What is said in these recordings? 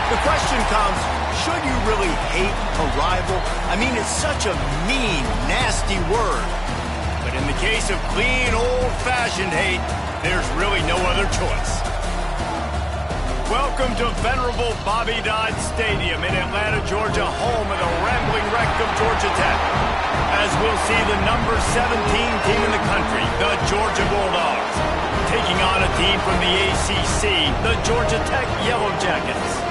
The question comes, should you really hate a rival? I mean, it's such a mean, nasty word. But in the case of clean, old-fashioned hate, there's really no other choice. Welcome to venerable Bobby Dodd Stadium in Atlanta, Georgia, home of the rambling wreck of Georgia Tech. As we'll see the number 17 team in the country, the Georgia Bulldogs, taking on a team from the ACC, the Georgia Tech Yellow Jackets.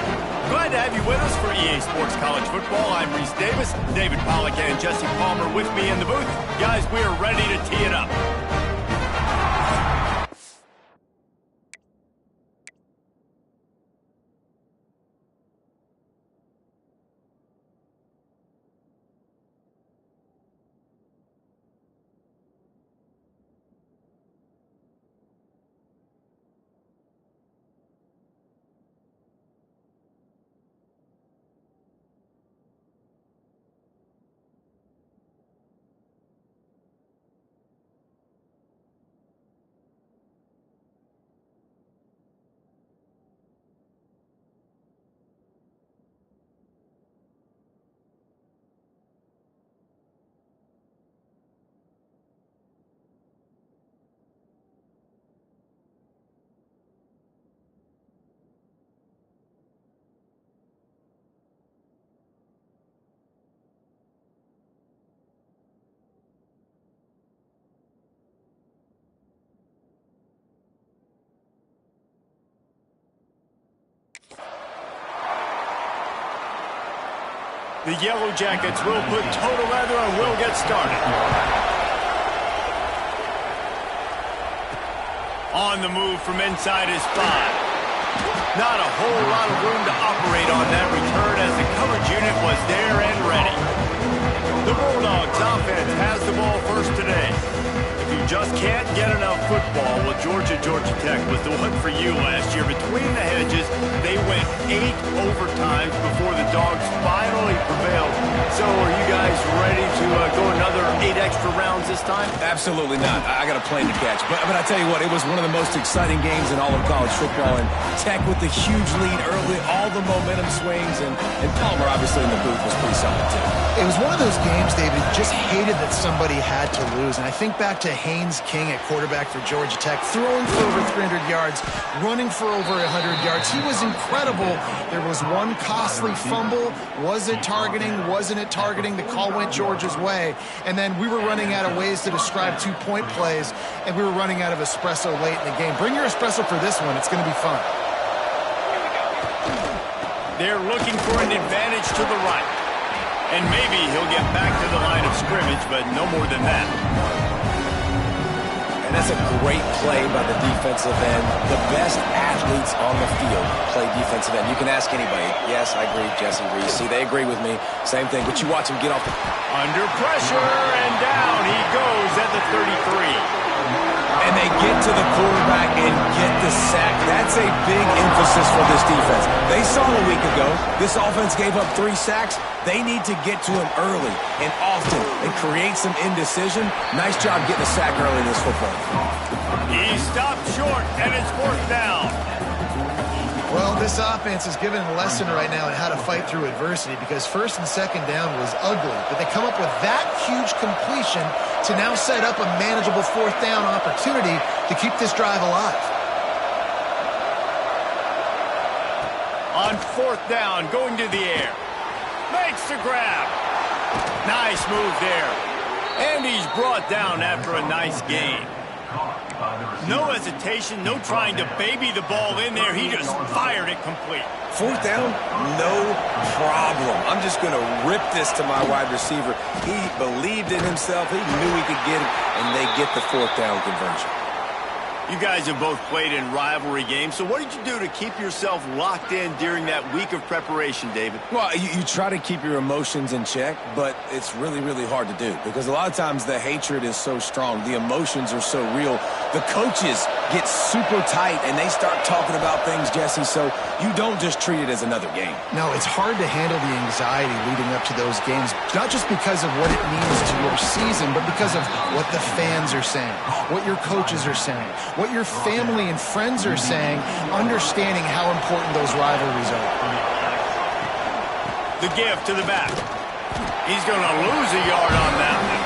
Glad to have you with us for EA Sports College Football. I'm Reese Davis, David Pollack and Jesse Palmer with me in the booth. Guys, we are ready to tee it up. The Yellow Jackets will put total leather and will get started. On the move from inside his 5. Not a whole lot of room to operate on that return as the coverage unit was there and ready. The Bulldogs offense has the ball first today. If you just can't get enough football, well, Georgia Tech was the one for you last year. Between the hedges, they went 8 overtimes before the Dogs finally prevailed. So are you guys ready to go another 8 extra rounds this time? Absolutely not. I got a plane to catch. But I tell you what, it was one of the most exciting games in all of college football. And Tech with the huge lead early, all the momentum swings. And Palmer, obviously, in the booth was pretty solid, too. It was one of those games, David, just hated that somebody had to lose. And I think back to Haynes King at quarterback for Georgia Tech, throwing for over 300 yards, running for over 100 yards. He was incredible. There was one costly fumble. Was it targeting? Wasn't it targeting? The call went Georgia's way. And then we were running out of ways to describe two-point plays, and we were running out of espresso late in the game. Bring your espresso for this one. It's going to be fun. They're looking for an advantage to the right. And maybe he'll get back to the line of scrimmage, but no more than that. And that's a great play by the defensive end. The best athletes on the field play defensive end. You can ask anybody. Yes, I agree, Jesse Reese. See, they agree with me. Same thing, but you watch him get off the... Under pressure, and down he goes at the 33. And they get to the quarterback and get the sack. That's a big emphasis for this defense. They saw a week ago, this offense gave up 3 sacks. They need to get to him early and often and create some indecision. Nice job getting a sack early in this football. He stopped short, and it's 4th down. Well, this offense is given a lesson right now on how to fight through adversity, because 1st and 2nd down was ugly, but they come up with that huge completion to now set up a manageable 4th down opportunity to keep this drive alive. On 4th down, going to the air. Makes the grab. Nice move there. And he's brought down after a nice gain. No hesitation, no trying to baby the ball in there. He just fired it complete. 4th down, no problem. I'm just going to rip this to my wide receiver. He believed in himself. He knew he could get it, and they get the 4th down conversion. You guys have both played in rivalry games, so what did you do to keep yourself locked in during that week of preparation, David? Well, you try to keep your emotions in check, but it's really, really hard to do because a lot of times the hatred is so strong. The emotions are so real. The coaches get super tight, and they start talking about things, Jesse, so you don't just treat it as another game. No, it's hard to handle the anxiety leading up to those games, not just because of what it means to your season, but because of what the fans are saying, what your coaches are saying, what your family and friends are saying, understanding how important those rivalries are. The give to the back. He's going to lose a yard on that one.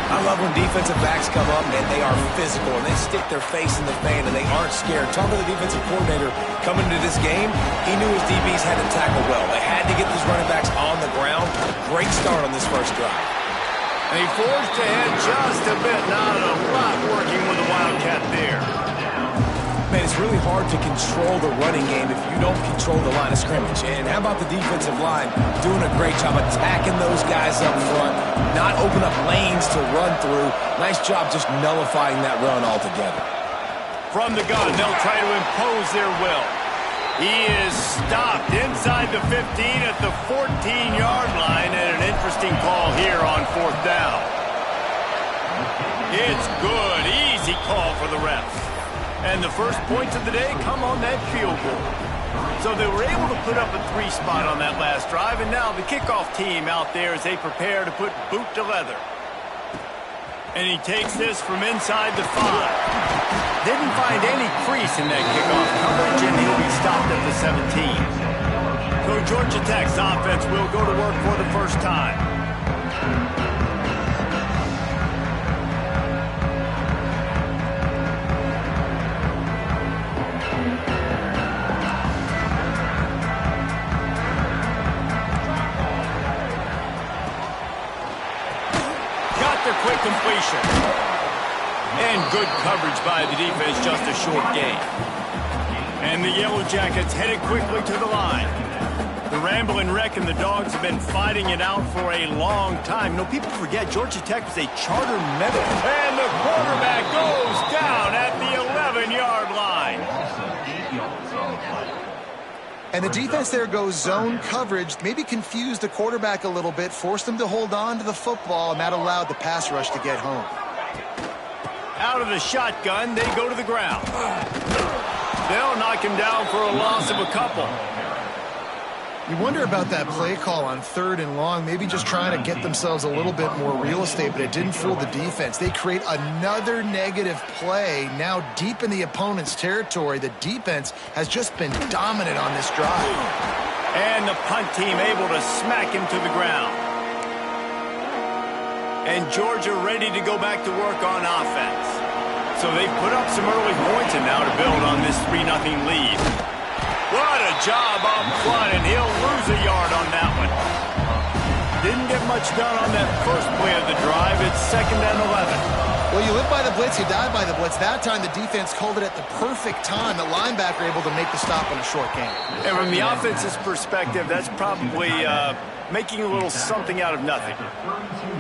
I love when defensive backs come up, man. They are physical, and they stick their face in the fan, and they aren't scared. Talk to the defensive coordinator coming into this game. He knew his DBs had to tackle well. They had to get these running backs on the ground. Great start on this first drive. And he forced ahead just a bit. Not a lot working with the Wildcat there. Man, it's really hard to control the running game if you don't control the line of scrimmage. And how about the defensive line doing a great job attacking those guys up front, not open up lanes to run through. Nice job just nullifying that run altogether. From the gun, they'll try to impose their will. He is stopped inside the 15 at the 14-yard line, and an interesting call here on 4th down. It's good, easy call for the refs. And the first points of the day come on that field goal. So they were able to put up a 3 spot on that last drive, and now the kickoff team out there as they prepare to put boot to leather. And he takes this from inside the 5. Didn't find any crease in that kickoff coverage, and he'll be stopped at the 17. So Georgia Tech's offense will go to work for the first time. Quick completion. And good coverage by the defense, just a short gain. And the Yellow Jackets headed quickly to the line. The Ramblin' Wreck and the Dogs have been fighting it out for a long time. You know, people forget Georgia Tech was a charter member. And the quarterback goes down at the 11-yard line. And the defense there goes zone coverage, maybe confused the quarterback a little bit, forced him to hold on to the football, and that allowed the pass rush to get home. Out of the shotgun, they go to the ground. They'll knock him down for a loss of a couple. You wonder about that play call on 3rd and long, maybe just trying to get themselves a little bit more real estate, but it didn't fool the defense. They create another negative play, now deep in the opponent's territory. The defense has just been dominant on this drive. And the punt team able to smack him to the ground. And Georgia ready to go back to work on offense. So they've put up some early points and now to build on this 3-0 lead. What a job up front, and he'll lose a yard on that one. Didn't get much done on that first play of the drive. It's 2nd and 11. Well, you live by the blitz, you die by the blitz. That time the defense called it at the perfect time. The linebacker able to make the stop on a short gain. And from the offense's perspective, that's probably making a little something out of nothing.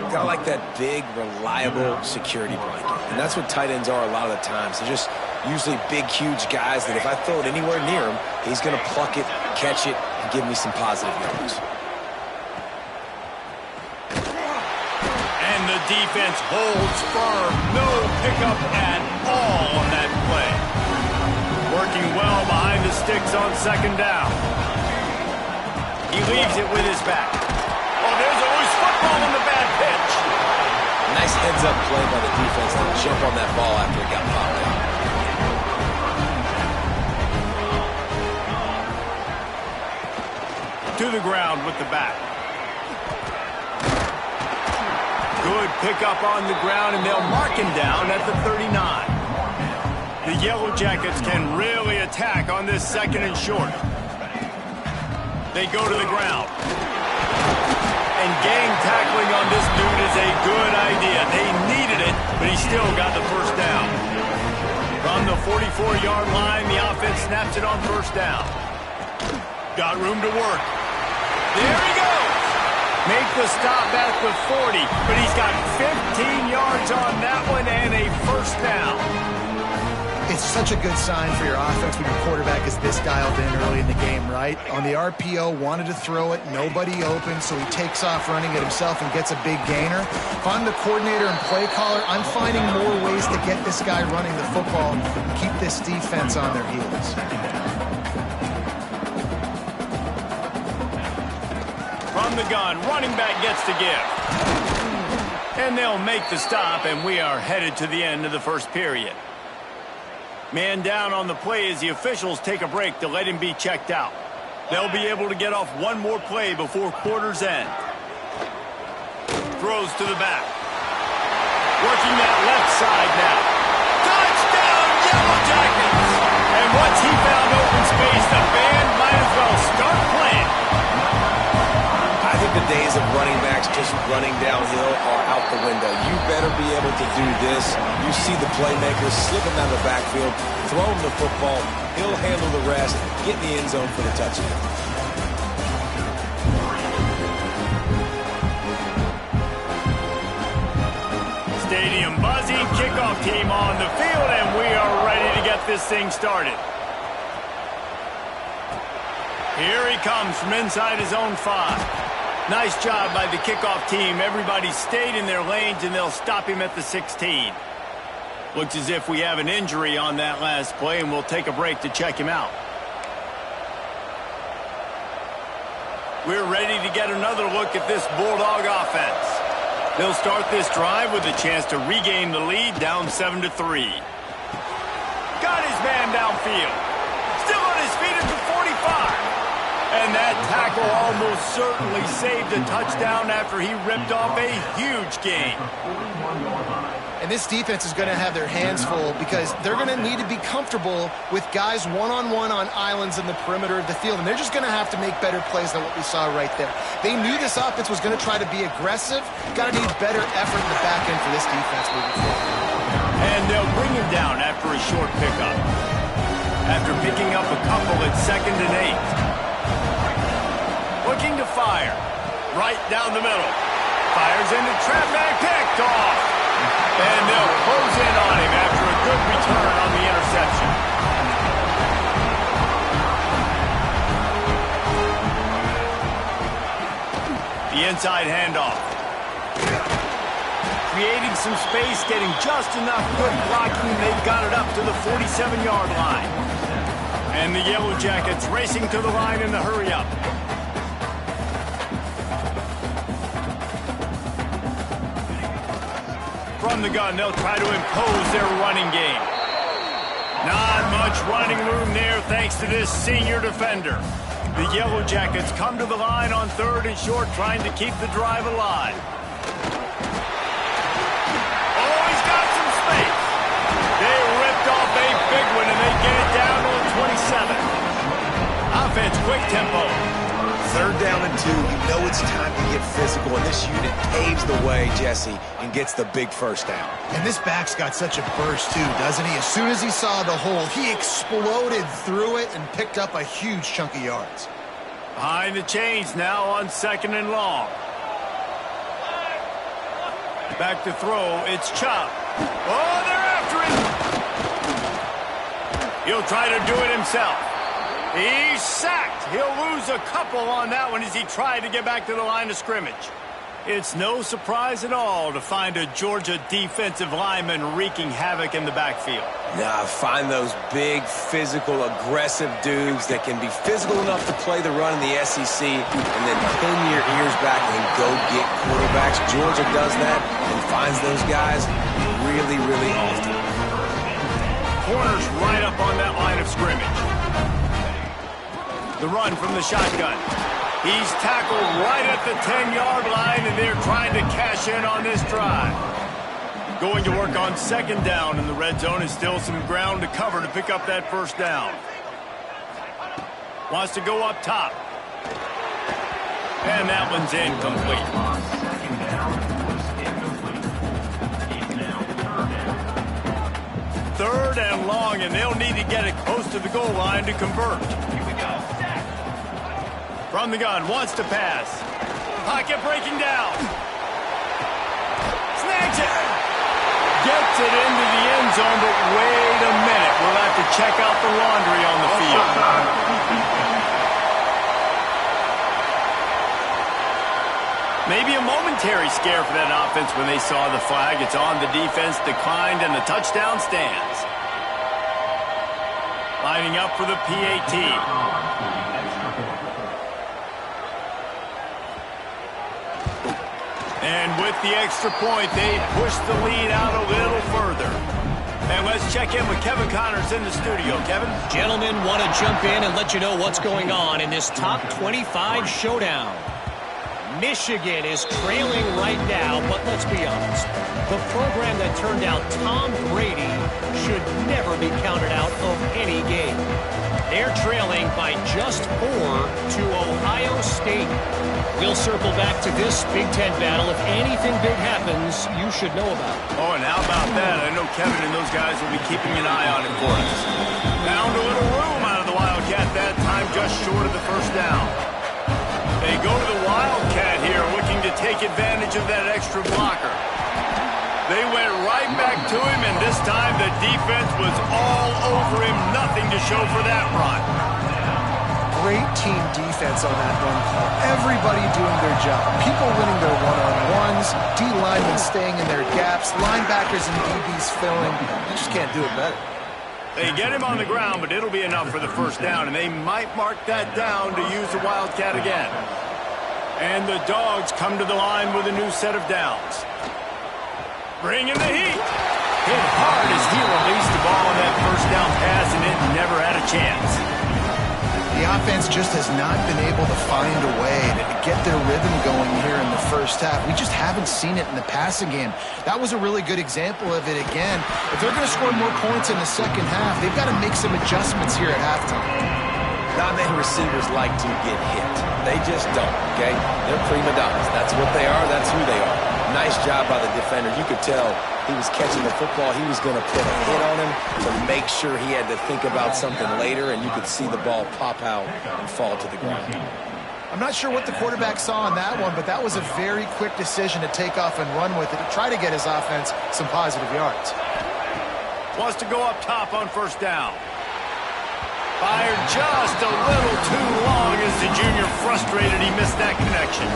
Got like that big, reliable security blanket. And that's what tight ends are a lot of the times. They're just usually big, huge guys that if I throw it anywhere near him, he's going to pluck it, catch it, and give me some positive yards. And the defense holds firm. No pickup at all on that play. Working well behind the sticks on 2nd down. He leaves it with his back. Oh, there's a loose football on the bad pitch. Nice heads-up play by the defense to jump on that ball after it got popped out. To the ground with the back. Good pickup on the ground, and they'll mark him down at the 39. The Yellow Jackets can really attack on this 2nd and short. They go to the ground. And gang tackling on this dude is a good idea. They needed it, but he still got the first down. From the 44-yard line, the offense snaps it on 1st down. Got room to work. There he goes. Make the stop at the 40, but he's got 15 yards on that one and a 1st down. It's such a good sign for your offense when your quarterback is this dialed in early in the game, right? On the RPO, wanted to throw it, nobody open, so he takes off running it himself and gets a big gainer. If I'm the coordinator and play caller, I'm finding more ways to get this guy running the football and keep this defense on their heels. From the gun, running back gets to give. And they'll make the stop, and we are headed to the end of the first period. Man down on the play as the officials take a break to let him be checked out. They'll be able to get off one more play before quarter's end. Throws to the back. Working that left side now. Touchdown, Yellow Jackets! And once he found open space, the band might as well start playing. I think the days of running backs just running downhill are out the window. You better be able to do this. You see the playmakers slipping down the backfield, throw him the football. He'll handle the rest, get in the end zone for the touchdown. Stadium buzzing, kickoff team on the field, and we are ready to get this thing started. Here he comes from inside his own 5. Nice job by the kickoff team. Everybody stayed in their lanes, and they'll stop him at the 16. Looks as if we have an injury on that last play, and we'll take a break to check him out. We're ready to get another look at this Bulldog offense. They'll start this drive with a chance to regain the lead, down 7-3. Got his man downfield. Still on his feet at the 45. And that tackle almost certainly saved a touchdown after he ripped off a huge gain. And this defense is going to have their hands full because they're going to need to be comfortable with guys one-on-one on islands in the perimeter of the field. And they're just going to have to make better plays than what we saw right there. They knew this offense was going to try to be aggressive. Got to need better effort in the back end for this defense moving forward. And they'll bring him down after a short pickup. After picking up a couple at 2nd and 8. Looking to fire. Right down the middle. Fires into trap bag, picked off. And they'll close in on him after a good return on the interception. The inside handoff. Creating some space, getting just enough good blocking. They've got it up to the 47-yard line. And the Yellow Jackets racing to the line in the hurry-up. From the gun, they'll try to impose their running game. Not much running room there thanks to this senior defender. The Yellow Jackets come to the line on 3rd and short, trying to keep the drive alive. Oh, he's got some space. They ripped off a big one, and they get it down to the 27. Offense, quick tempo. 3rd down and 2, you know it's time to get physical, and this unit paves the way, Jesse, and gets the big 1st down. And this back's got such a burst, too, doesn't he? As soon as he saw the hole, he exploded through it and picked up a huge chunk of yards. Behind the chains now on 2nd and long. Back to throw, it's Chop. Oh, they're after him! He'll try to do it himself. He's sacked. He'll lose a couple on that one as he tried to get back to the line of scrimmage. It's no surprise at all to find a Georgia defensive lineman wreaking havoc in the backfield. Nah, find those big, physical, aggressive dudes that can be physical enough to play the run in the SEC and then pin your ears back and go get quarterbacks. Georgia does that and finds those guys really, really often. Corners right up on that line of scrimmage. The run from the shotgun. He's tackled right at the 10-yard line, and they're trying to cash in on this drive. Going to work on 2nd down in the red zone, and still some ground to cover to pick up that 1st down. Wants to go up top. And that one's incomplete. 3rd and long, and they'll need to get it close to the goal line to convert. From the gun, wants to pass. Pocket breaking down. Snags it. Gets it into the end zone, but wait a minute. We'll have to check out the laundry on the field. Maybe a momentary scare for that offense when they saw the flag. It's on, the defense declined, and the touchdown stands. Lining up for the PAT. And with the extra point, they push the lead out a little further. And let's check in with Kevin Connors in the studio. Kevin? Gentlemen, want to jump in and let you know what's going on in this top 25 showdown. Michigan is trailing right now, but let's be honest. The program that turned out Tom Brady should never be counted out of any game. They're trailing by just 4 to Ohio State. We'll circle back to this Big Ten battle. If anything big happens, you should know about it. Oh, and how about that? I know Kevin and those guys will be keeping an eye on it for us. Found a little room out of the Wildcat that time, just short of the first down. They go to the Wildcat here, looking to take advantage of that extra blocker. They went right back to him, and this time the defense was all over him. Nothing to show for that run. Great team defense on that run call. Everybody doing their job. People winning their one-on-ones, D-linemen staying in their gaps, linebackers and DBs filling. You just can't do it better. They get him on the ground, but it'll be enough for the first down, and they might mark that down to use the Wildcat again. And the Dogs come to the line with a new set of downs. Bringing the heat. Hit hard as he released the ball on that first down pass, and it never had a chance. The offense just has not been able to find a way to get their rhythm going here in the first half. We just haven't seen it in the passing game. That was a really good example of it again. If they're going to score more points in the second half, they've got to make some adjustments here at halftime. Not many receivers like to get hit. They just don't, okay? They're prima donnas. That's what they are. That's who they are. Nice job by the defender. You could tell he was catching the football. He was going to put a hit on him to make sure he had to think about something later, and you could see the ball pop out and fall to the ground. I'm not sure what the quarterback saw on that one, but that was a very quick decision to take off and run with it to try to get his offense some positive yards. Wants to go up top on first down. Fired just a little too long as the junior frustrated he missed that connection.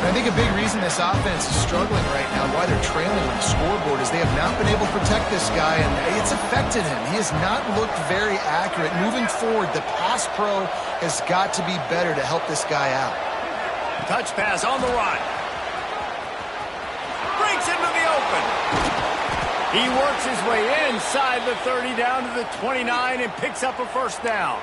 I think a big reason this offense is struggling right now, why they're trailing on the scoreboard, is they have not been able to protect this guy, and it's affected him. He has not looked very accurate. Moving forward, the pass pro has got to be better to help this guy out. Touch pass on the run. Breaks into the open. He works his way inside the 30 down to the 29 and picks up a first down.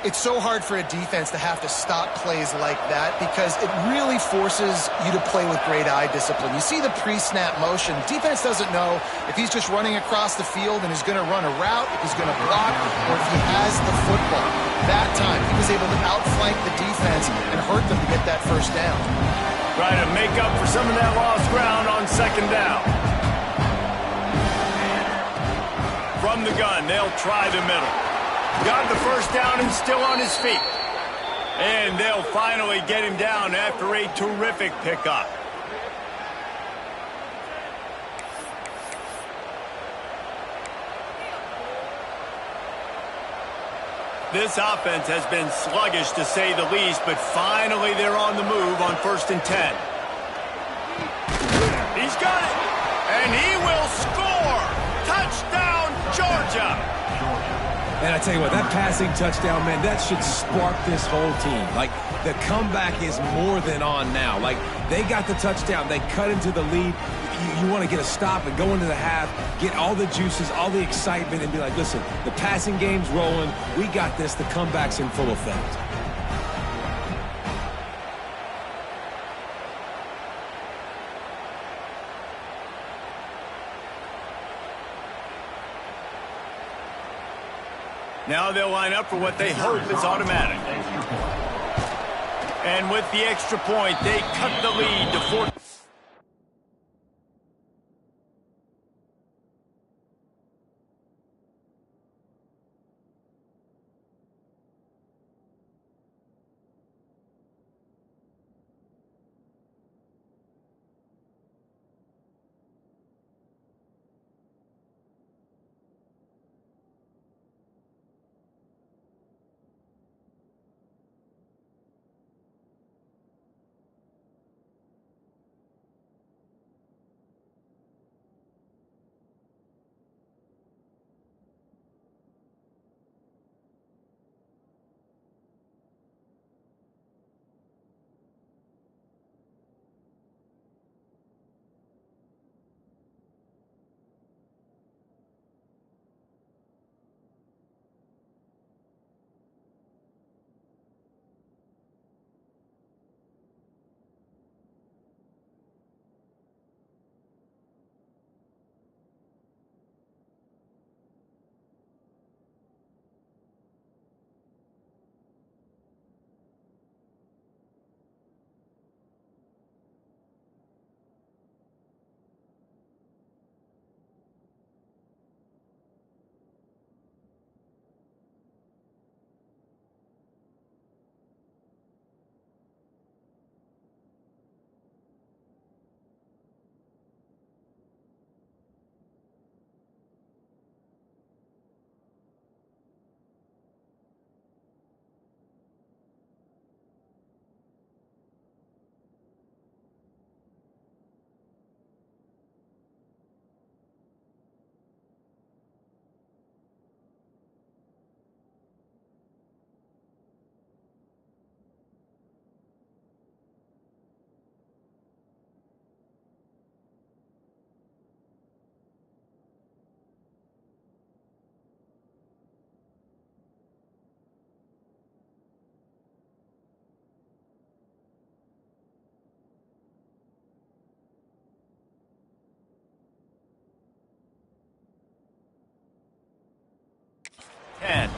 It's so hard for a defense to have to stop plays like that because it really forces you to play with great eye discipline. You see the pre-snap motion. Defense doesn't know if he's just running across the field and he's going to run a route, if he's going to block, or if he has the football. That time, he was able to outflank the defense and hurt them to get that first down. Trying to make up for some of that lost ground on second down. From the gun, they'll try the middle. Got the first down and still on his feet. And they'll finally get him down after a terrific pickup. This offense has been sluggish to say the least, but finally they're on the move on 1st and 10. He's got it, and he will score! Touchdown, Georgia! And I tell you what, that passing touchdown, man, that should spark this whole team. Like, the comeback is more than on now. Like, they got the touchdown. They cut into the lead. You want to get a stop and go into the half, get all the juices, all the excitement, and be like, listen, the passing game's rolling. We got this. The comeback's in full effect. Now they'll line up for what they hope is automatic. And with the extra point, they cut the lead to 4. 10.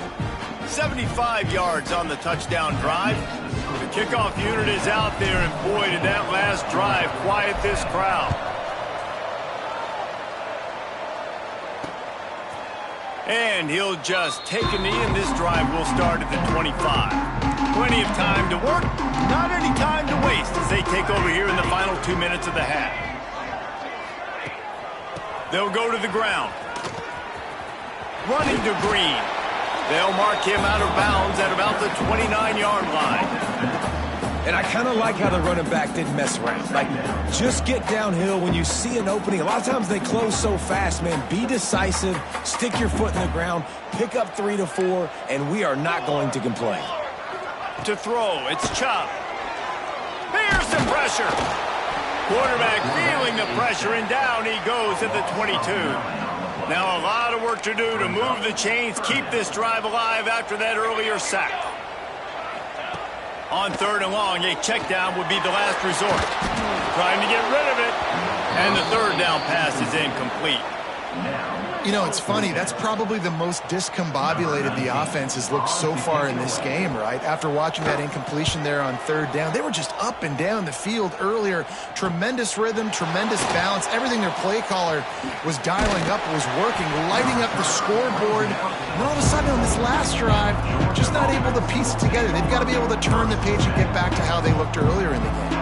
75 yards on the touchdown drive. The kickoff unit is out there, and boy, did that last drive quiet this crowd. And he'll just take a knee, and this drive will start at the 25. Plenty of time to work, not any time to waste as they take over here in the final 2 minutes of the half. They'll go to the ground. Running to Green. They'll mark him out of bounds at about the 29-yard line. And I kind of like how the running back didn't mess around. Like, just get downhill when you see an opening. A lot of times they close so fast, man. Be decisive, stick your foot in the ground, pick up 3 to 4, and we are not going to complain. To throw, it's Chubb. Here's some pressure. Quarterback feeling the pressure, and down he goes at the 22. Now a lot of work to do to move the chains, keep this drive alive after that earlier sack. On 3rd and long, a check down would be the last resort. Trying to get rid of it. And the 3rd down pass is incomplete. You know, it's funny. That's probably the most discombobulated the offense has looked so far in this game, right? After watching that incompletion there on 3rd down, they were just up and down the field earlier. Tremendous rhythm, tremendous balance. Everything their play caller was dialing up was working, lighting up the scoreboard. And all of a sudden on this last drive, just not able to piece it together. They've got to be able to turn the page and get back to how they looked earlier in the game.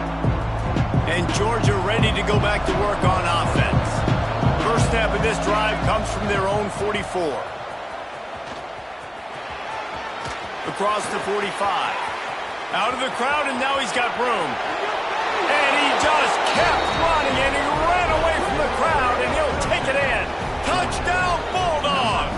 And Georgia ready to go back to work on offense. First step of this drive comes from their own 44. Across the 45. Out of the crowd, and now he's got room. And he just kept running, and he ran away from the crowd, and he'll take it in. Touchdown, Bulldogs!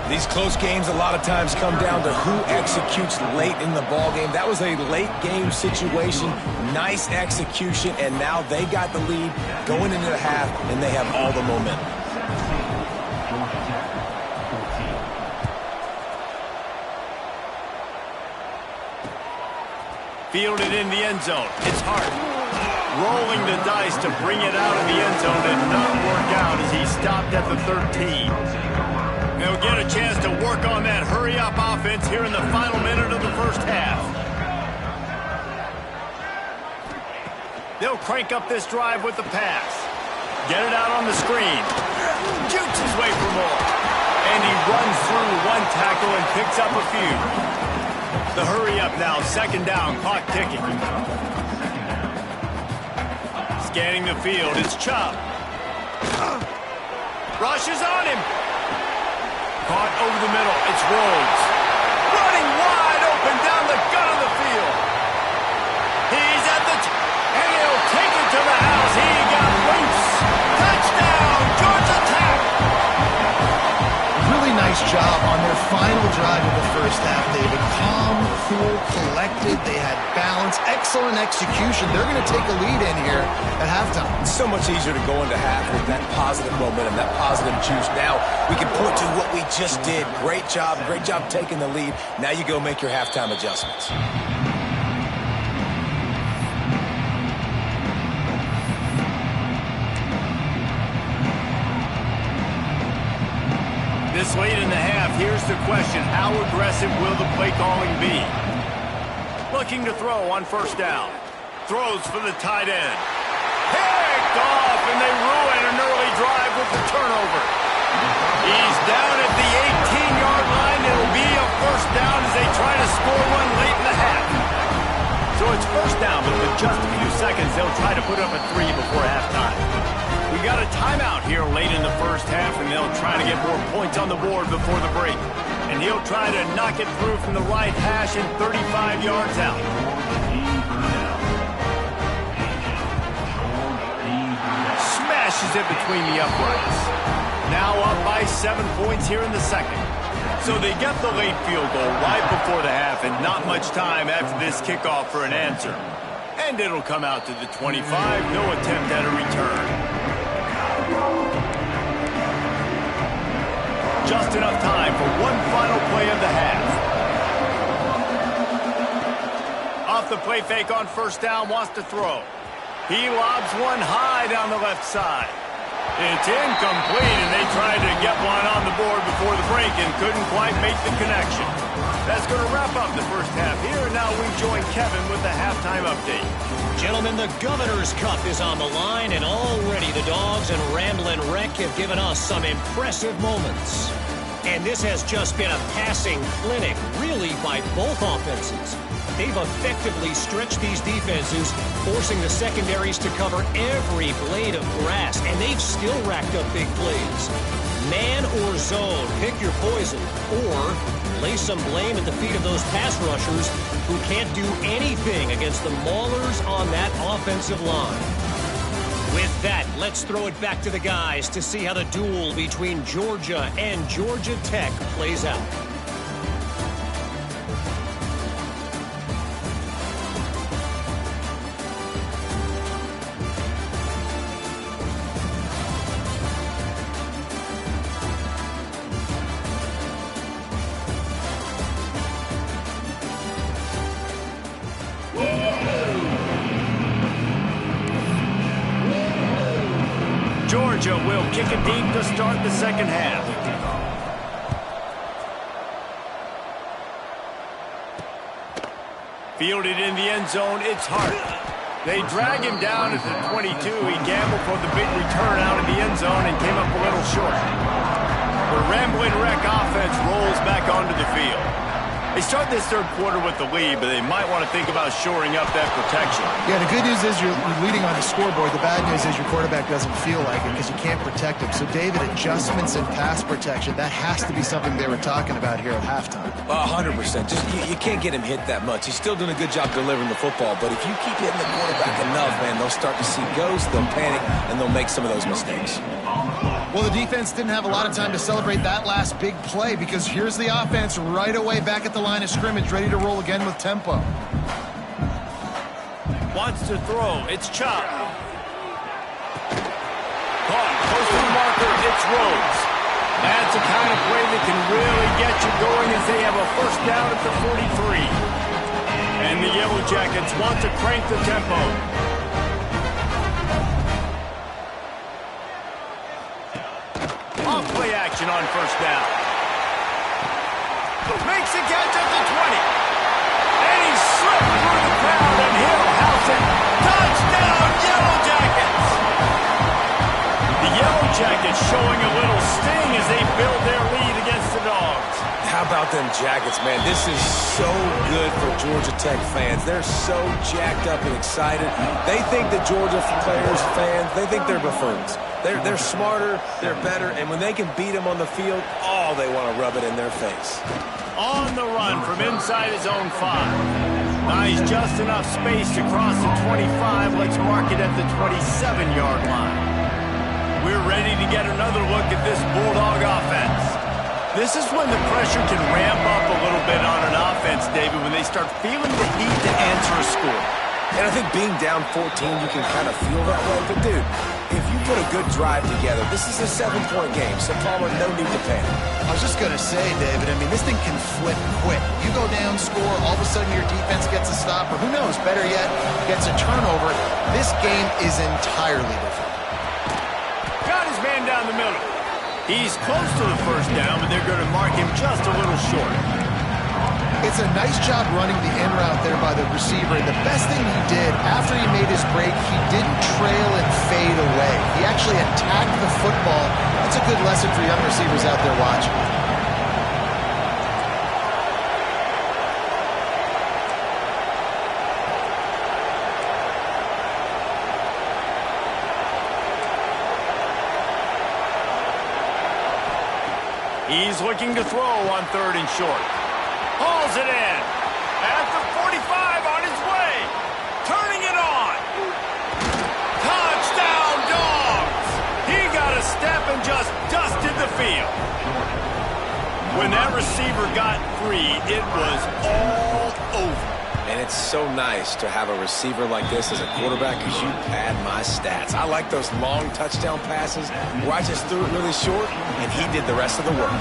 These close games a lot of times come down to who executes late in the ball game. That was a late game situation, nice execution, and now they got the lead going into the half, and they have all the momentum. Fielded in the end zone. It's Hart. Rolling the dice to bring it out of the end zone did not work out as he stopped at the 13. They'll get a chance to work on that hurry-up offense here in the final minute of the first half. They'll crank up this drive with the pass. Get it out on the screen. Jukes his way for more. And he runs through one tackle and picks up a few. The hurry-up now, 2nd down, clock ticking. Scanning the field, it's Chubb. Rushes on him. Caught over the middle, it's Rhodes. Running wide open down the gut of the field. He's at the and he'll take it to the house. He got loose. Touchdown, Georgia Tech. Really nice job on their final drive of the first half, David. Calm, cool, collected. They had balance, excellent execution. They're going to take a lead in here at halftime. It's so much easier to go into half with that positive momentum, that positive juice. Now we can point to what we just did. Great job taking the lead. Now you go make your halftime adjustments. This late in the half, here's the question. How aggressive will the play calling be? Looking to throw on 1st down. Throws for the tight end. Picked off, and they ruin an early drive with the turnover. He's down at the 18-yard line. It'll be a 1st down as they try to score one late in the half. So it's 1st down, but with just a few seconds, they'll try to put up a 3 before halftime. We got a timeout here late in the first half, and they'll try to get more points on the board before the break. And he'll try to knock it through from the right hash and 35 yards out. Smashes it between the uprights. Now up by 7 points here in the second. So they get the late field goal right before the half, and not much time after this kickoff for an answer. And it'll come out to the 25. No attempt at a return. Just enough time for one final play of the half. Off the play fake on 1st down, wants to throw. He lobs one high down the left side. It's incomplete, and they tried to get one on the board before the break and couldn't quite make the connection. That's going to wrap up the first half here, and now we join Kevin with the halftime update. Gentlemen, the Governor's Cup is on the line, and already the Dogs and Ramblin' Wreck have given us some impressive moments. And this has just been a passing clinic, really, by both offenses. They've effectively stretched these defenses, forcing the secondaries to cover every blade of grass, and they've still racked up big plays. Man or zone, pick your poison, or lay some blame at the feet of those pass rushers who can't do anything against the maulers on that offensive line. With that, let's throw it back to the guys to see how the duel between Georgia and Georgia Tech plays out. Georgia will kick it deep to start the second half. Fielded in the end zone, it's Hart. They drag him down at the 22. He gambled for the big return out of the end zone and came up a little short. The Ramblin' Wreck offense rolls back onto the field. They start this third quarter with the lead, but they might want to think about shoring up that protection. Yeah, the good news is you're leading on the scoreboard. The bad news is your quarterback doesn't feel like it because you can't protect him. So, David, adjustments in pass protection, that has to be something they were talking about here at halftime. 100%. Just you can't get him hit that much. He's still doing a good job delivering the football, but if you keep hitting the quarterback enough, man, they'll start to see ghosts, they'll panic, and they'll make some of those mistakes. Well, the defense didn't have a lot of time to celebrate that last big play because here's the offense right away back at the line of scrimmage, ready to roll again with tempo. Wants to throw. It's Chop. Caught. Close to the marker. It's Rhodes. That's the kind of play that can really get you going as they have a first down at the 43. And the Yellow Jackets want to crank the tempo. Off play action on first down. Makes a catch at the 20. And he slipped through the crowd, and he'll house it. Touchdown, Yellow Jackets! The Yellow Jackets showing a little sting as they build their lead against the Dogs. How about them Jackets, man? This is so good for Georgia Tech fans. They're so jacked up and excited. They think the Georgia players, fans, they think they're buffoons. They're smarter, they're better, and when they can beat them on the field, they want to rub it in their face. On the run from inside his own 5. Now he's just enough space to cross the 25. Let's mark it at the 27-yard line. We're ready to get another look at this Bulldog offense. This is when the pressure can ramp up a little bit on an offense, David, when they start feeling the heat to answer a score. And I think being down 14, you can kind of feel that way. But, dude, if you put a good drive together, this is a 7-point game. So, Palmer, no need to panic. I was just going to say, David, I mean, this thing can flip quick. You go down, score, all of a sudden your defense gets a stop, or who knows, better yet, gets a turnover. This game is entirely different. Got his man down the middle. He's close to the first down, but they're going to mark him just a little short. It's a nice job running the in route there by the receiver. And the best thing he did after he made his break, he didn't trail and fade away. He actually attacked the football. That's a good lesson for young receivers out there watching. He's looking to throw on 3rd and short. Hauls it in. At the 45 on his way. Turning it on. Touchdown, Dogs! He got a step and just dusted the field. When that receiver got free, it was all over. And it's so nice to have a receiver like this as a quarterback because you pad my stats. I like those long touchdown passes where I just threw it really short and he did the rest of the work.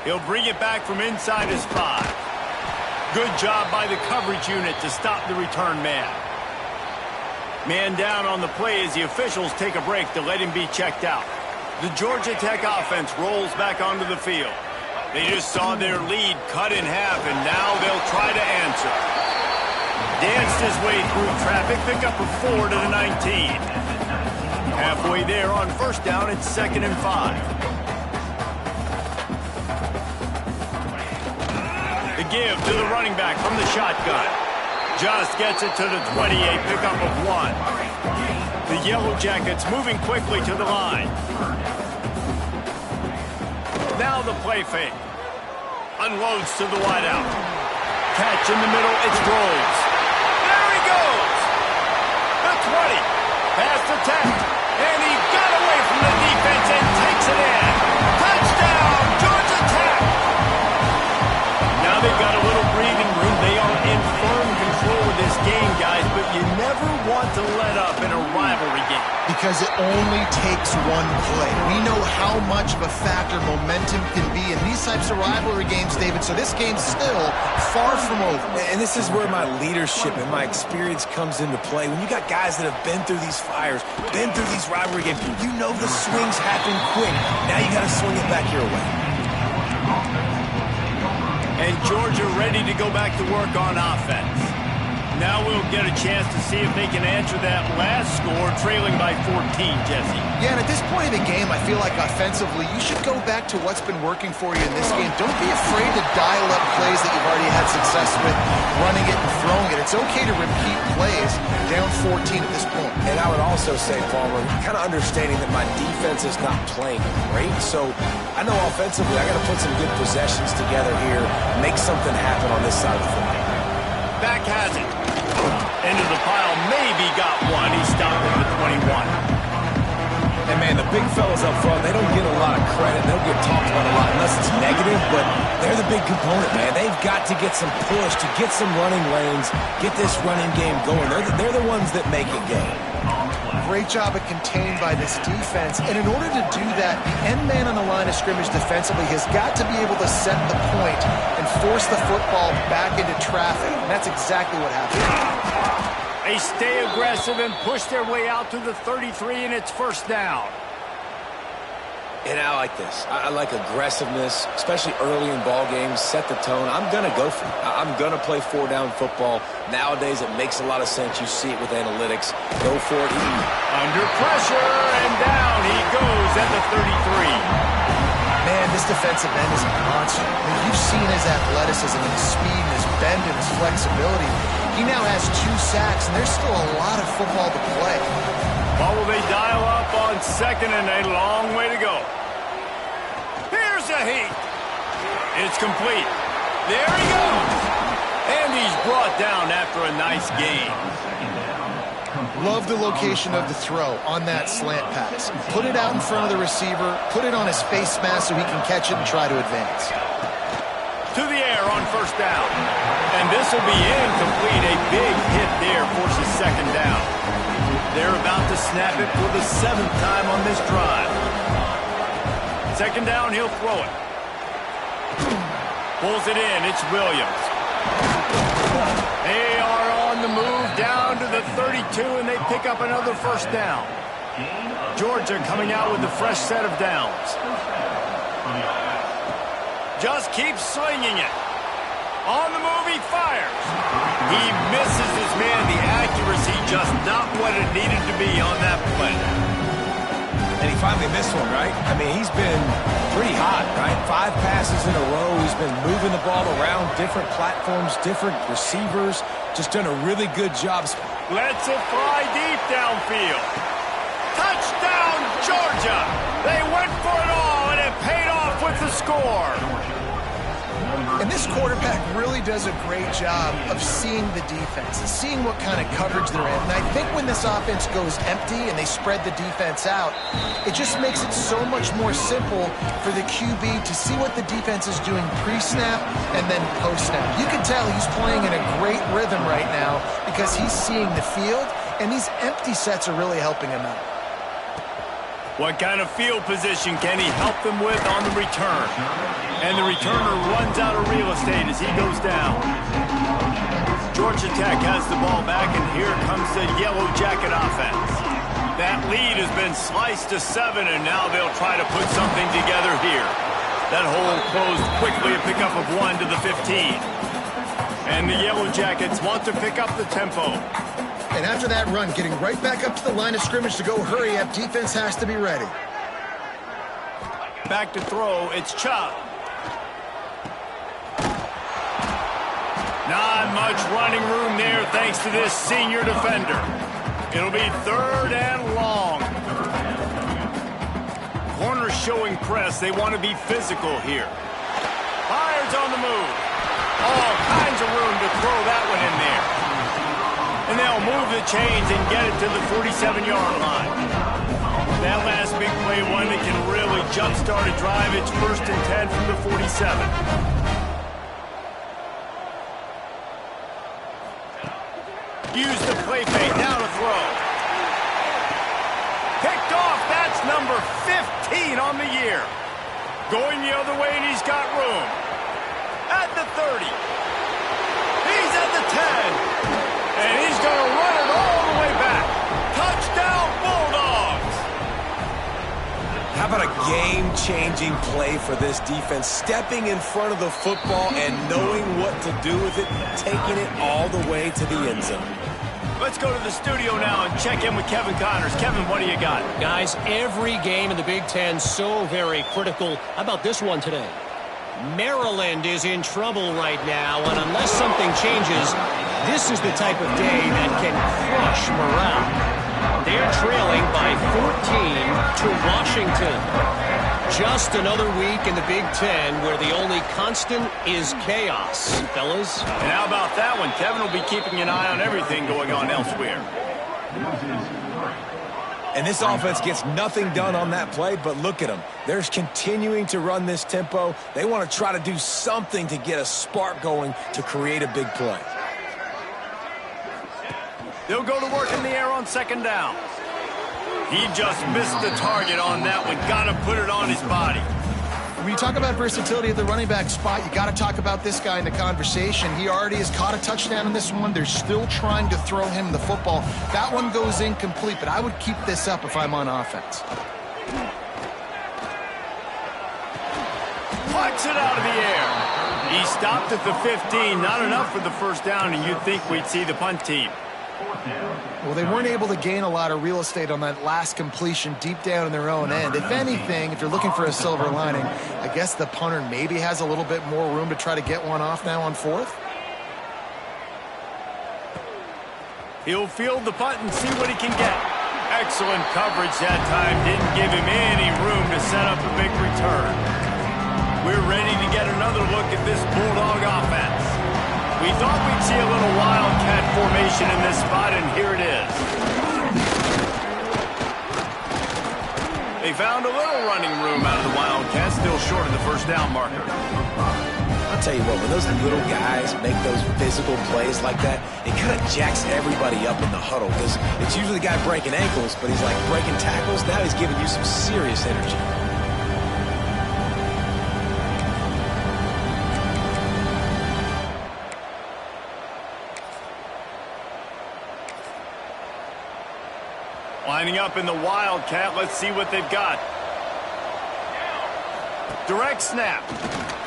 He'll bring it back from inside his 5. Good job by the coverage unit to stop the return man. Man down on the play as the officials take a break to let him be checked out. The Georgia Tech offense rolls back onto the field. They just saw their lead cut in half, and now they'll try to answer. Danced his way through traffic, pick up a 4 to the 19. Halfway there on first down, it's 2nd and 5. The give to the running back from the shotgun. Just gets it to the 28, pickup of 1. The Yellow Jackets moving quickly to the line. Now the play fake. Unloads to the wideout. Catch in the middle, it's Rhodes. There he goes! The 20. Pass to Tech. And he got away from the defense and takes it in. Touchdown, Georgia Tech! Now they've got a little breathing room. They are in firm control of this game, guys, but you never want to let up in a rivalry game. Because it only takes one play. We know how much of a factor momentum can be in these types of rivalry games, David, so this game's still far from over. And this is where my leadership and my experience comes into play. When you got guys that have been through these fires, been through these rivalry games, you know the swings happen quick. Now you got to swing it back your way. And Georgia ready to go back to work on offense. Now we'll get a chance to see if they can answer that last score, trailing by 14, Jesse. Yeah, and at this point in the game, I feel like offensively, you should go back to what's been working for you in this game. Don't be afraid to dial up plays that you've already had success with, running it and throwing it. It's okay to repeat plays down 14 at this point. And I would also say, Palmer, kind of understanding that my defense is not playing great, so I know offensively I got to put some good possessions together here, make something happen on this side of the football. Back has it. Into the pile, maybe got one. He stopped at the 21. And man, the big fellas up front, they don't get a lot of credit. They don't get talked about a lot unless it's negative, but they're the big component, man. They've got to get some push, to get some running lanes, get this running game going. They're the ones that make it go. Great job of contained by this defense. And in order to do that, the end man on the line of scrimmage defensively has got to be able to set the point and force the football back into traffic. And that's exactly what happened. They stay aggressive and push their way out to the 33, and it's first down. And I like this. I like aggressiveness, especially early in ball games. Set the tone. I'm going to go for it. I'm going to play 4-down football. Nowadays, it makes a lot of sense. You see it with analytics. Go for it. Under pressure, and down he goes at the 33. Man, this defensive end is a monster. I mean, you've seen his athleticism and his speed and his bend and his flexibility. He now has 2 sacks, and there's still a lot of football to play. What will they dial up on second, and a long way to go? Here's a heat. It's complete. There he goes. And he's brought down after a nice gain. Love the location of the throw on that slant pass. Put it out in front of the receiver, put it on his face mask so he can catch it and try to advance. To the air on first down. And this will be incomplete. A big hit there forces second down. They're about to snap it for the 7th time on this drive. Second down, he'll throw it. Pulls it in, it's Williams. They are on the move down to the 32, and they pick up another first down. Georgia coming out with a fresh set of downs. Just keeps swinging it. On the move, he fires. He misses his man. The accuracy just not what it needed to be on that play. And he finally missed one, right? I mean, he's been pretty hot, right? 5 passes in a row. He's been moving the ball around different platforms, different receivers. Just done a really good job. Lets it fly deep downfield. Touchdown, Georgia! They went for it all, and it paid off with the score. And this quarterback really does a great job of seeing the defense and seeing what kind of coverage they're in. And I think when this offense goes empty and they spread the defense out, it just makes it so much more simple for the QB to see what the defense is doing pre-snap and then post-snap. You can tell he's playing in a great rhythm right now because he's seeing the field, and these empty sets are really helping him out. What kind of field position can he help them with on the return? And the returner runs out of real estate as he goes down. Georgia Tech has the ball back, and here comes the Yellow Jacket offense. That lead has been sliced to 7, and now they'll try to put something together here. That hole closed quickly, a pickup of 1 to the 15. And the Yellow Jackets want to pick up the tempo. And after that run, getting right back up to the line of scrimmage to go hurry up, defense has to be ready. Back to throw, it's Chubb. Not much running room there thanks to this senior defender. It'll be 3rd and long. Corners showing press. They want to be physical here. Fires on the move. All kinds of room to throw that one in there. And they'll move the chains and get it to the 47-yard line. That last big play, one that can really jumpstart a drive. It's 1st and 10 from the 47. Use the play fake, now to throw. Picked off, that's number 15 on the year. Going the other way, and he's got room. At the 30. He's at the 10. And he's going to run it all the way back. Touchdown, Bulldogs. How about a game-changing play for this defense? Stepping in front of the football and knowing what to do with it, taking it all the way to the end zone. Let's go to the studio now and check in with Kevin Connors. Kevin, what do you got? Guys, every game in the Big Ten so very critical. How about this one today? Maryland is in trouble right now, and unless something changes, this is the type of day that can crush morale. They're trailing by 14 to Washington. Just another week in the Big Ten where the only constant is chaos, fellas. And how about that one? Kevin will be keeping an eye on everything going on elsewhere. And this offense gets nothing done on that play, but look at them. They're continuing to run this tempo. They want to try to do something to get a spark going to create a big play. They'll go to work in the air on 2nd down. He just missed the target on that one. Got to put it on his body. When you talk about versatility at the running back spot, you got to talk about this guy in the conversation. He already has caught a touchdown in this one. They're still trying to throw him the football. That one goes incomplete, but I would keep this up if I'm on offense. Flicks it out of the air. He stopped at the 15. Not enough for the 1st down, and you'd think we'd see the punt team. Well, they weren't able to gain a lot of real estate on that last completion deep down in their own end. If anything, if you're looking for a silver lining, I guess the punter maybe has a little bit more room to try to get one off now on 4th. He'll field the punt and see what he can get. Excellent coverage that time. Didn't give him any room to set up a big return. We're ready to get another look at this Bulldog offense. We thought we'd see a little wildcat formation in this spot, and here it is. They found a little running room out of the Wildcats, still short of the 1st down marker. I'll tell you what, when those little guys make those physical plays like that, it kind of jacks everybody up in the huddle, because it's usually the guy breaking ankles, but he's like breaking tackles. Now he's giving you some serious energy. Lining up in the Wildcat. Let's see what they've got. Direct snap.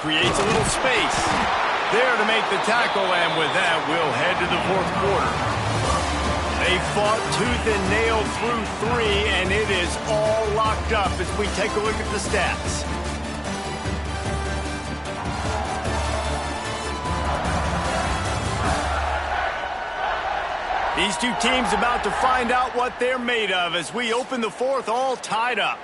Creates a little space. There to make the tackle, and with that, we'll head to the 4th quarter. They fought tooth and nail through 3, and it is all locked up as we take a look at the stats. These two teams about to find out what they're made of as we open the 4th all tied up.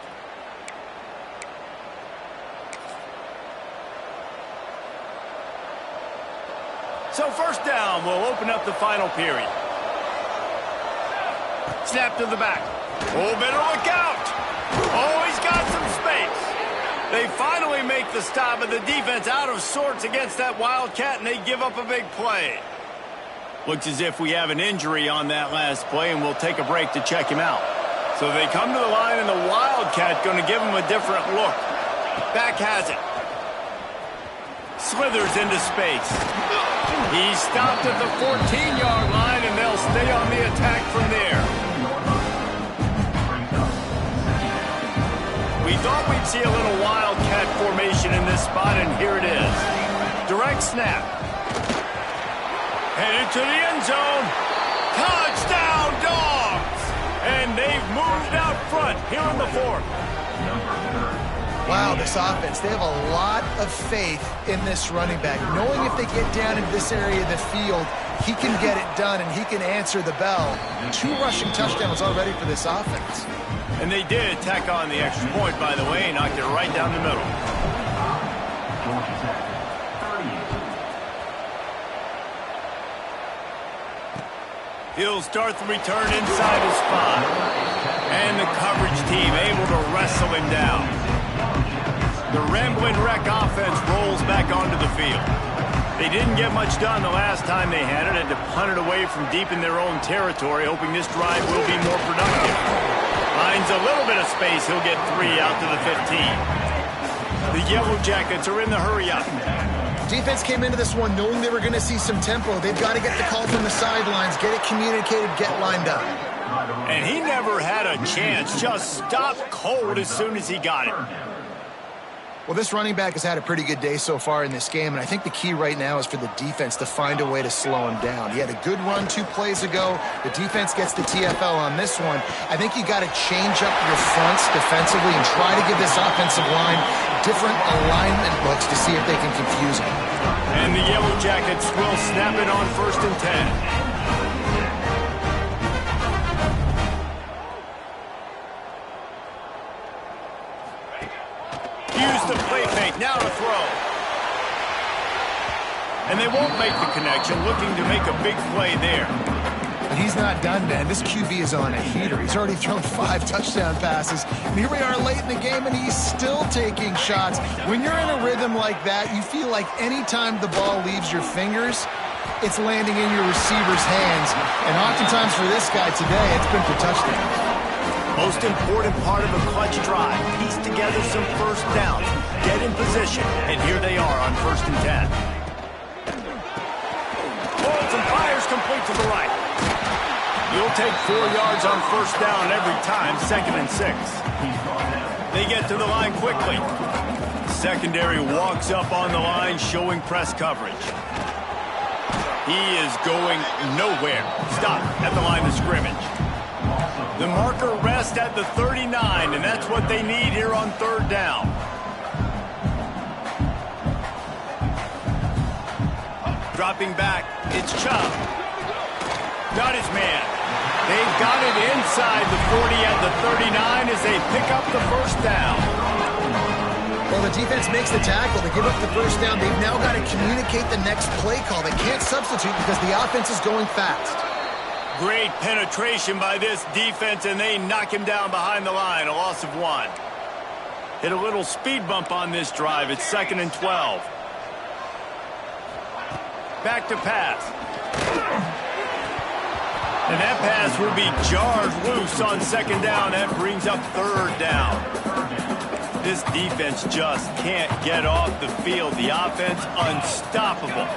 So 1st down will open up the final period. Snap to the back. Oh, better look out. Oh, he's got some space. They finally make the stop, and the defense out of sorts against that Wildcat, and they give up a big play. Looks as if we have an injury on that last play, and we'll take a break to check him out. So they come to the line, and the Wildcat going to give him a different look. Back has it. Slithers into space. He stopped at the 14-yard line, and they'll stay on the attack from there. We thought we'd see a little wildcat formation in this spot, and here it is. Direct snap. Headed to the end zone. Touchdown, Dogs! And they've moved out front here in the fourth. Wow, this offense, they have a lot of faith in this running back. Knowing if they get down into this area of the field, he can get it done and he can answer the bell. 2 rushing touchdowns already for this offense. And they did tack on the extra point, by the way, knocked it right down the middle. He'll start the return inside his spot. And the coverage team able to wrestle him down. The Rambling Wreck offense rolls back onto the field. They didn't get much done the last time they had it, and to punt it away from deep in their own territory, hoping this drive will be more productive. Finds a little bit of space. He'll get 3 out to the 15. The Yellow Jackets are in the hurry-up. Defense came into this one knowing they were going to see some tempo. They've got to get the call from the sidelines, get it communicated, get lined up. And he never had a chance. Just stopped cold as soon as he got it. Well, this running back has had a pretty good day so far in this game, and I think the key right now is for the defense to find a way to slow him down. He had a good run 2 plays ago. The defense gets the TFL on this one. I think you got to change up your fronts defensively and try to give this offensive line different alignment looks to see if they can confuse him. And the Yellow Jackets will snap it on 1st and 10. Use the play fake, now to throw. And they won't make the connection, looking to make a big play there. But he's not done, man. This QB is on a heater. He's already thrown 5 touchdown passes. And here we are late in the game, and he's still taking shots. When you're in a rhythm like that, you feel like any time the ball leaves your fingers, it's landing in your receiver's hands. And oftentimes for this guy today, it's been for touchdowns. Most important part of a clutch drive, piece together some first downs, get in position, and here they are on 1st and 10. Holds and fires complete to the right. You'll take 4 yards on 1st down every time, 2nd and 6. They get to the line quickly. Secondary walks up on the line, showing press coverage. He is going nowhere. Stop at the line of scrimmage. The marker rests at the 39, and that's what they need here on 3rd down. Dropping back, it's Chubb. Got his man. They've got it inside the 40 at the 39 as they pick up the 1st down. Well, the defense makes the tackle. They give up the 1st down. They've now got to communicate the next play call. They can't substitute because the offense is going fast. Great penetration by this defense, and they knock him down behind the line, a loss of 1. Hit a little speed bump on this drive. It's 2nd and 12. Back to pass. And that pass will be jarred loose on 2nd down. That brings up 3rd down. This defense just can't get off the field. The offense unstoppable.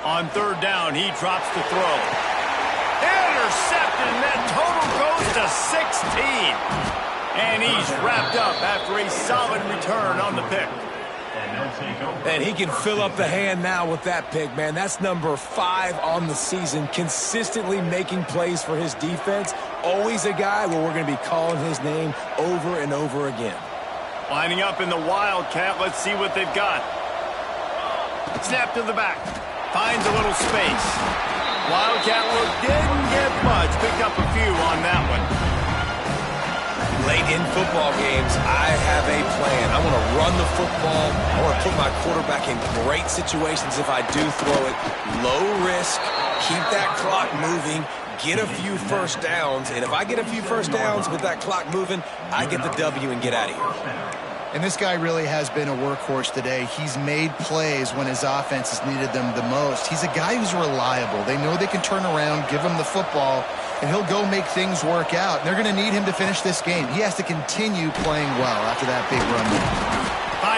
On 3rd down, he drops the throw. Intercepted, and that total goes to 16. And he's wrapped up after a solid return on the pick. And he can fill up the hand now with that pick, man. That's number 5 on the season, consistently making plays for his defense. Always a guy where we're going to be calling his name over and over again. Lining up in the Wildcat, let's see what they've got. Snap to the back. Finds a little space. Wildcat look didn't get much. Picked up a few on that one. Late in football games, I have a plan. I want to run the football. I want to put my quarterback in great situations if I do throw it. Low risk, keep that clock moving, get a few 1st downs. And if I get a few 1st downs with that clock moving, I get the W and get out of here. And this guy really has been a workhorse today. He's made plays when his offense has needed them the most. He's a guy who's reliable. They know they can turn around, give him the football, and he'll go make things work out. And they're going to need him to finish this game. He has to continue playing well after that big run.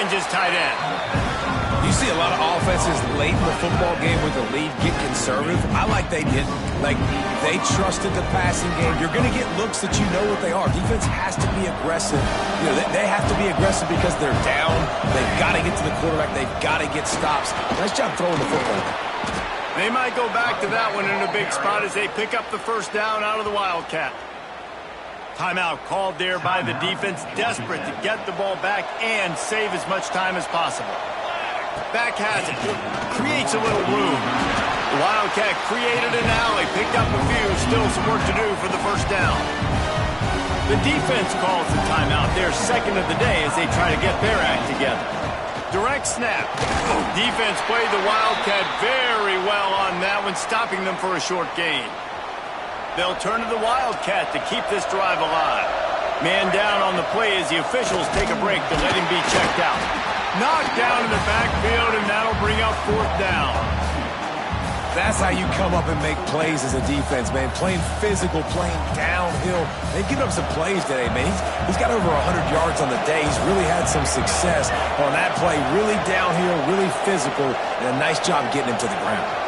finds his tight end. You see a lot of offenses late in the football game with the lead get conservative. I like they didn't. Like, they trusted the passing game. You're going to get looks that you know what they are. Defense has to be aggressive. You know, they have to be aggressive because they're down. They've got to get to the quarterback. They've got to get stops. Nice job throwing the football. They might go back to that one in a big spot as they pick up the first down out of the Wildcat. Timeout called there by the defense, desperate to get the ball back and save as much time as possible. Back has it. Creates a little room. The Wildcat created an alley, picked up a few, still some work to do for the first down. The defense calls the timeout, their second of the day as they try to get their act together. Direct snap. Defense played the Wildcat very well on that one, stopping them for a short gain. They'll turn to the Wildcat to keep this drive alive. Man down on the play as the officials take a break to let him be checked out. Knocked down in the backfield, and that'll bring up fourth down. That's how you come up and make plays as a defense, man. Playing physical, playing downhill. They've given up some plays today, man. He's got over 100 yards on the day. He's really had some success on that play. Really downhill, really physical, and a nice job getting him to the ground.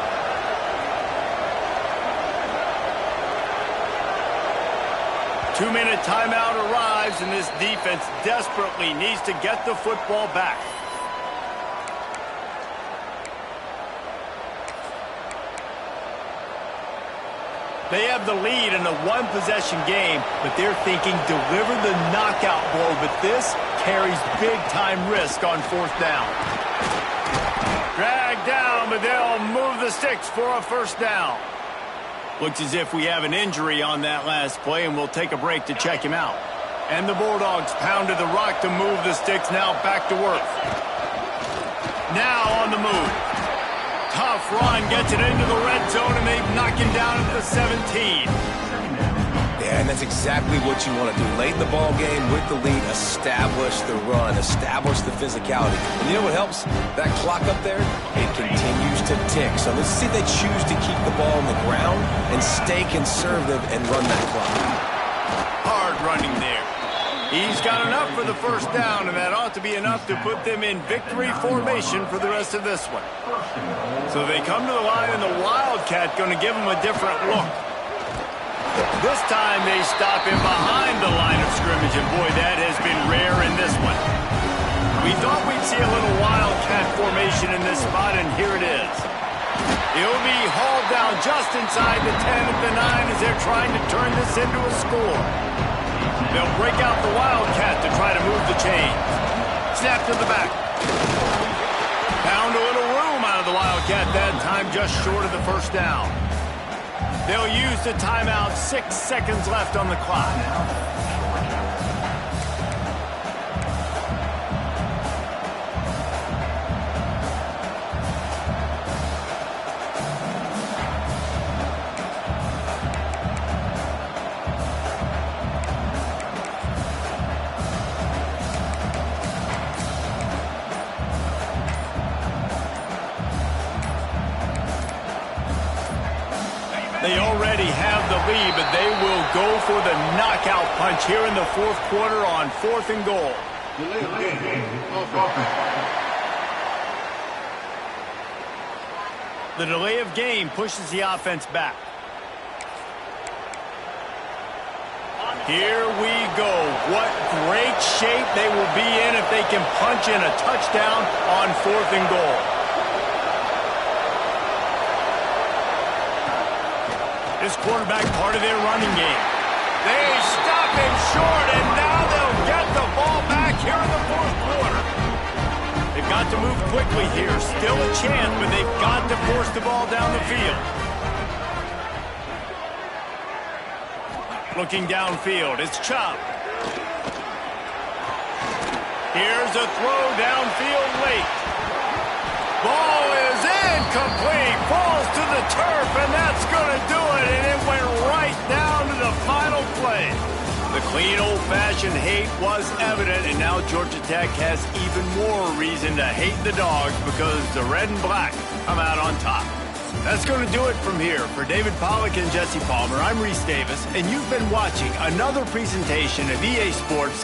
Two-minute timeout arrives, and this defense desperately needs to get the football back. They have the lead in a one-possession game, but they're thinking deliver the knockout blow, but this carries big-time risk on fourth down. Dragged down, but they'll move the sticks for a first down. Looks as if we have an injury on that last play, and we'll take a break to check him out. And the Bulldogs pounded the rock to move the sticks, now back to work. Now on the move. Tough run, gets it into the red zone, and they knock him down at the 17. Yeah, and that's exactly what you want to do. Late in the ball game with the lead, establish the run, establish the physicality. And you know what helps? That clock up there, it continues to tick. So let's see if they choose to keep the ball on the ground and stay conservative and run that clock. Hard running there. He's got enough for the first down, and that ought to be enough to put them in victory formation for the rest of this one. So they come to the line, and the Wildcat going to give them a different look. This time they stop him behind the line of scrimmage, and boy, that has been rare in this one. We thought we'd see a little Wildcat formation in this spot, and here it is. He'll be hauled down just inside the 10 at the 9 as they're trying to turn this into a score. They'll break out the Wildcat to try to move the chains. Snap to the back. Found a little room out of the Wildcat that time, just short of the first down. They'll use the timeout, 6 seconds left on the clock. They already have the lead, but they will go for the knockout punch here in the fourth quarter on 4th and goal. The delay of game pushes the offense back. Here we go. What great shape they will be in if they can punch in a touchdown on 4th and goal. This quarterback part of their running game. They stop him short, and now they'll get the ball back here in the fourth quarter. They've got to move quickly here. Still a chance, but they've got to force the ball down the field. Looking downfield, it's Chubb. Here's a throw downfield late. Ball is incomplete, falls to the turf, and that's going to do it, and it went right down to the final play. The clean, old-fashioned hate was evident, and now Georgia Tech has even more reason to hate the Dogs because the red and black come out on top. That's going to do it from here. For David Pollack and Jesse Palmer, I'm Reese Davis, and you've been watching another presentation of EA Sports.